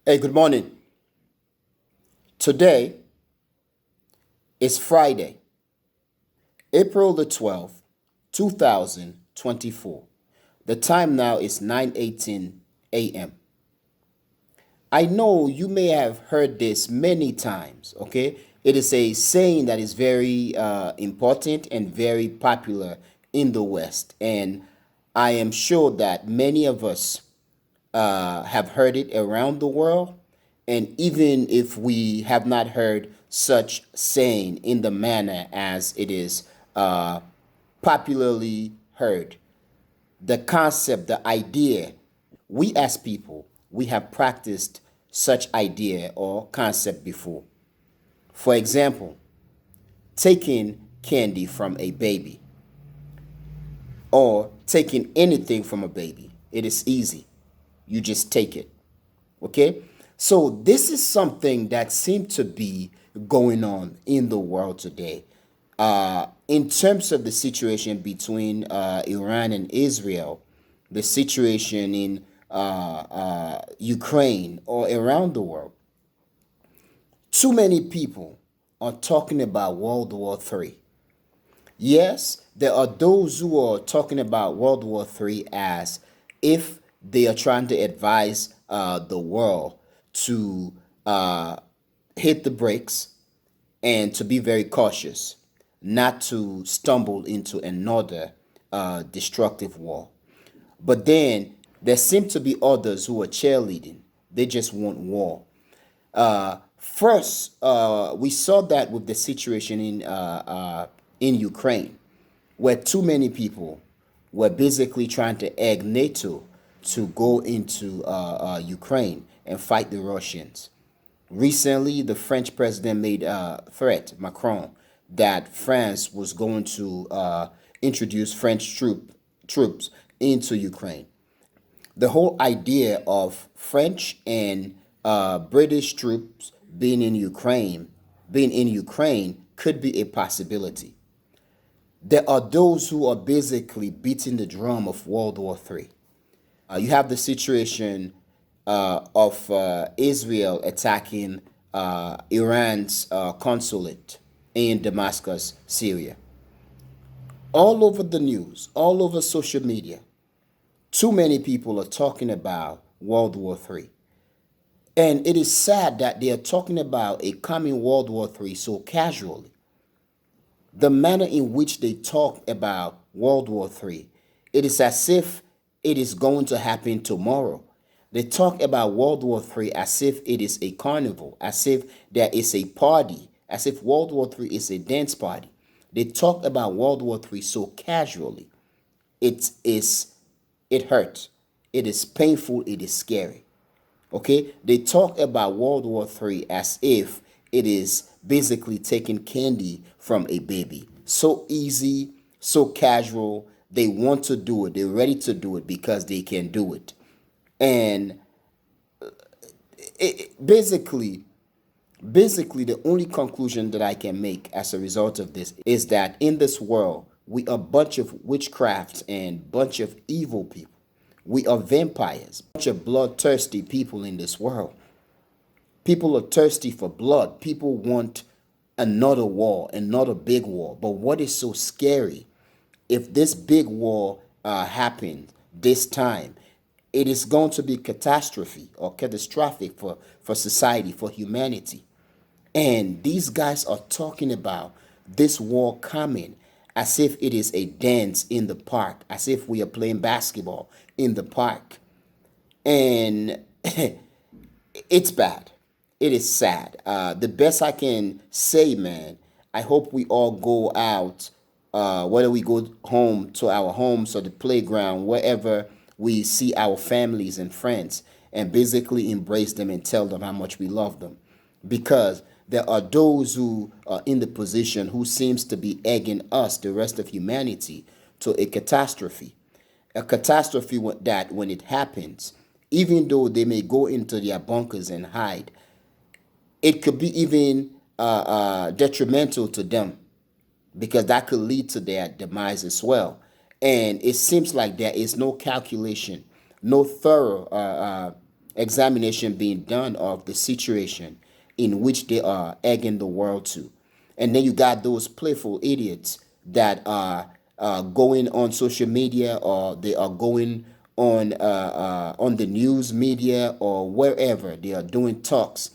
Hey, good morning. Today is Friday, April the 12th, 2024. The time now is 9:18 a.m. I know you may have heard this many times, okay? It is a saying that is very important and very popular in the West. And I am sure that many of us have heard it around the world. And even if we have not heard such saying in the manner as it is popularly heard, the concept, the idea, we as people, we have practiced such idea or concept before. For example, taking candy from a baby or taking anything from a baby. It is easy. You just take it. Okay? So this is something that seems to be going on in the world today. In terms of the situation between Iran and Israel, the situation in Ukraine or around the world, too many people are talking about World War III. Yes, there are those who are talking about World War III as if they are trying to advise the world to uh, hit the brakes and to be very cautious, not to stumble into another destructive war. But then there seem to be others who are cheerleading. They just want war. First, we saw that with the situation in Ukraine, where too many people were basically trying to egg NATO to go into Ukraine and fight the Russians. Recently, the French president made a threat, Macron, that France was going to introduce troops into Ukraine. The whole idea of French and British troops being in Ukraine could be a possibility. There are those who are basically beating the drum of World War III. You have the situation of Israel attacking Iran's consulate in Damascus, Syria. All over the news, all over social media, too many people are talking about World War III. And it is sad that they are talking about a coming World War III so casually. The manner in which they talk about World War III, it is as if it is going to happen tomorrow. They talk about World War III as if it is a carnival, as if there is a party, as if World War III is a dance party. They talk about World War III so casually. It is, it hurts. It is painful. It is scary. Okay, they talk about World War III as if it is basically taking candy from a baby. So easy, so casual. They want to do it. They're ready to do it because they can do it. And basically, the only conclusion that I can make as a result of this is that in this world, we are a bunch of witchcrafts and bunch of evil people. We are vampires, bunch of bloodthirsty people in this world. People are thirsty for blood. People want another war, another big war. But what is so scary, if this big war happens this time, it is going to be catastrophe or catastrophic for society, for humanity. And these guys are talking about this war coming as if it is a dance in the park, as if we are playing basketball in the park. And it's bad. It is sad. The best I can say, man, I hope we all go out, whether we go home to our homes or the playground, wherever we see our families and friends, and basically embrace them and tell them how much we love them. Because there are those who are in the position who seems to be egging us, the rest of humanity, to a catastrophe. A catastrophe that when it happens, even though they may go into their bunkers and hide, it could be even detrimental to them because that could lead to their demise as well. And it seems like there is no calculation, no thorough examination being done of the situation in which they are egging the world to. And then you got those playful idiots that are going on social media, or they are going on the news media or wherever they are doing talks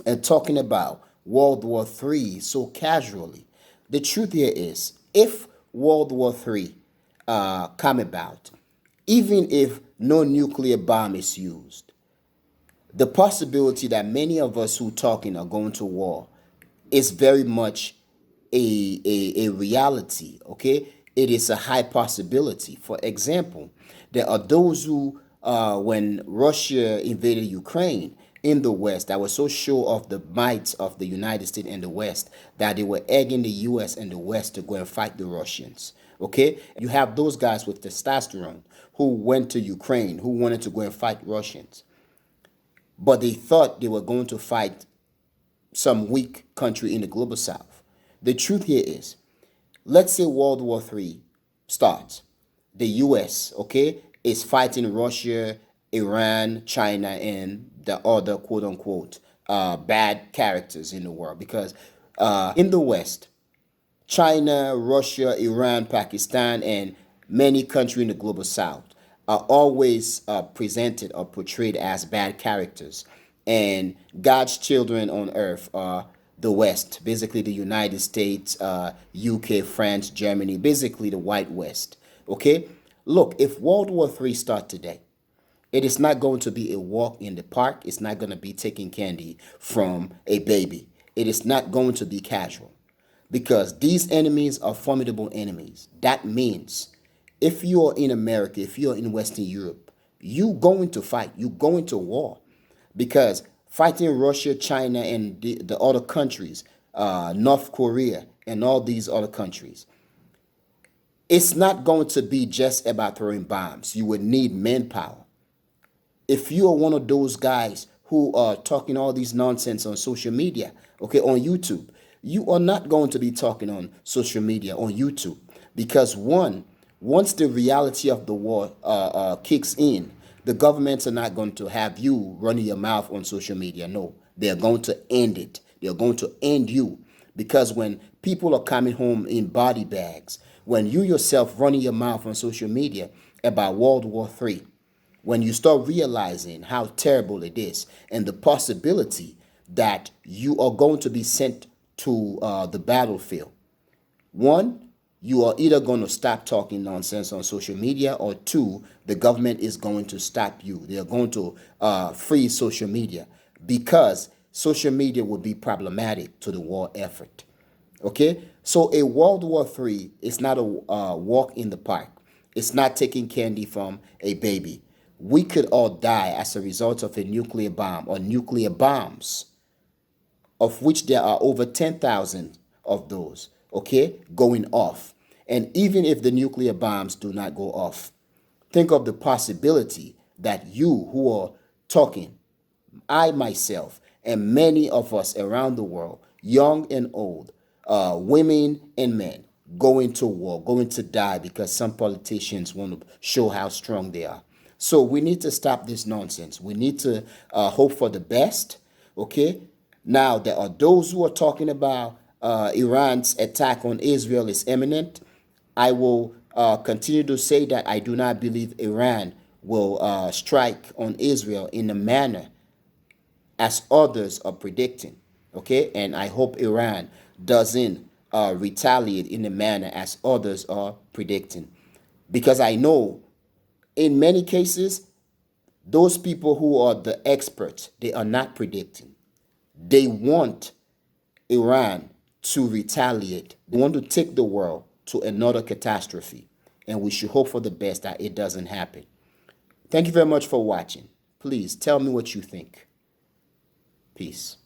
and talking about World War III so casually. The truth here is, if World War III come about, even if no nuclear bomb is used, the possibility that many of us who talking are going to war is very much a reality, okay? It is a high possibility. For example, there are those who, when Russia invaded Ukraine in the West, that were so sure of the might of the United States and the West that they were egging the US and the West to go and fight the Russians, okay? You have those guys with testosterone who went to Ukraine, who wanted to go and fight Russians, but they thought they were going to fight some weak country in the global south. The truth here is, let's say World War III starts. The US, okay, is fighting Russia, Iran, China, and the other quote unquote bad characters in the world. Because in the West, China, Russia, Iran, Pakistan, and many countries in the global south are always presented or portrayed as bad characters. And God's children on earth are the West, basically the United States, UK, France, Germany, basically the white West. Okay? Look, if World War III start today, it is not going to be a walk in the park. It's not going to be taking candy from a baby. It is not going to be casual, because these enemies are formidable enemies. That means if you are in America, if you're in Western Europe, you going to fight, you going to war, because fighting Russia, China, and the other countries, North Korea, and all these other countries, it's not going to be just about throwing bombs. You would need manpower. If you are one of those guys who are talking all these nonsense on social media, okay, on YouTube, you are not going to be talking on social media, on YouTube, because once the reality of the war kicks in, the governments are not going to have you running your mouth on social media. No, they're going to end it. They're going to end you, because when people are coming home in body bags, when you yourself running your mouth on social media about World War III, when you start realizing how terrible it is and the possibility that you are going to be sent to the battlefield, one, you are either going to stop talking nonsense on social media, or two, the government is going to stop you. They are going to freeze social media, because social media will be problematic to the war effort. Okay, so a World War III is not a walk in the park. It's not taking candy from a baby. We could all die as a result of a nuclear bomb or nuclear bombs, of which there are over 10,000 of those, okay, going off. And even if the nuclear bombs do not go off, think of the possibility that you who are talking, I myself, and many of us around the world, young and old, women and men, going to war, going to die because some politicians want to show how strong they are. So we need to stop this nonsense. We need to hope for the best. Okay. Now there are those who are talking about Iran's attack on Israel is imminent. I will continue to say that I do not believe Iran will strike on Israel in the manner as others are predicting. Okay, and I hope Iran doesn't retaliate in the manner as others are predicting, because I know in many cases those people who are the experts, they are not predicting. They want Iran to retaliate. They want to take the world to another catastrophe, and we should hope for the best that it doesn't happen. Thank you very much for watching. Please tell me what you think. Peace.